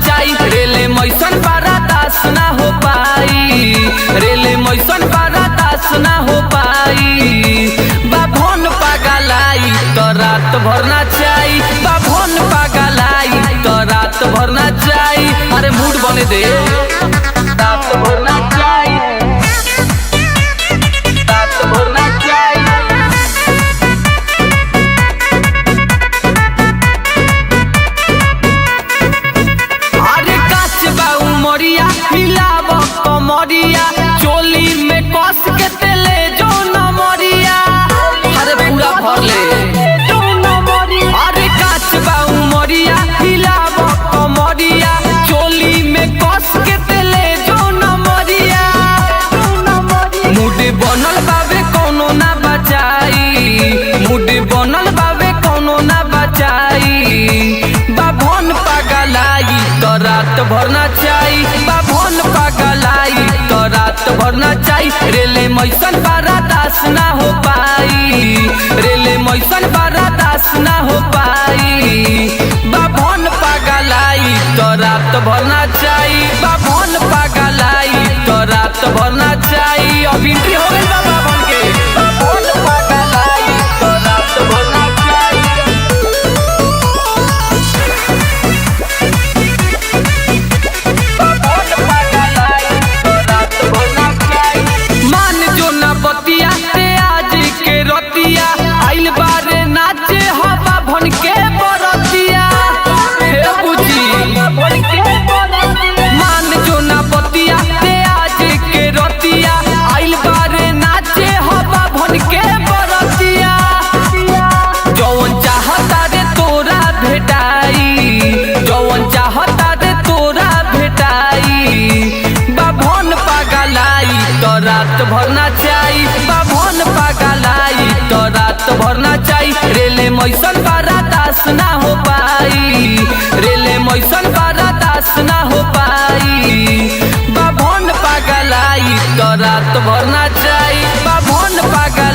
चाही। रेले मैसन बारा दास ना हो पाई, रेले मैसन बारा दास ना हो पाई। बाभन पागलाई तो रात भर ना चाही, बाभन पागलाई तो रात भर ना चाही। अरे मूड बने दे, रात भर ना चाही, रात भर ना चाही। अरे काच बाऊ मरिया मिलाव कमरिया, चोली में कस के तेले जो न मरिया। अरे पूरा भर ले, अरे काच बाऊ मरिया मिलाव कमरिया, चोली में कस के तेले जो न मरिया। मूड बनल बाबे कोनो ना बचाई, मूड बनल बाबे कोनो ना बचाई। बाभन पागलाई तो रात भर ना चाही, बाभन पागलाई तो रात भर ना चाही। रेले मैसन बारा दास ना हो पाई, रेले मैसन बारा दास ना हो पाई। बाभन पागलाई तो रात भर ना चाही, बाभन पागलाई तो रात भर ना चाही। अब एंट्री हो गई बाभन के, बाभन पागलाई तो रात भर ना चाही। मान जो ना बतिया ते आज के रतिया, आइल बारे नाचे हवा भन के बरतिया। हे बुझी मान जो ना बतिया ते आज के रतिया, आइल बारे नाचे हवा भन के बरतिया। जौन चाहता रे तोरा भेटाई, जौन चाहता रे तोरा भेटाई। बाभन पागलाई तो रात भर ना चाही, बाभन पागलाई तो रात भर ना चाही। रेले मैसन बारा दास ना हो पाई, रेले मैसन बारा दास ना हो पाई। बाभन पागलाई तो रात भर ना चाही, बाभन पागल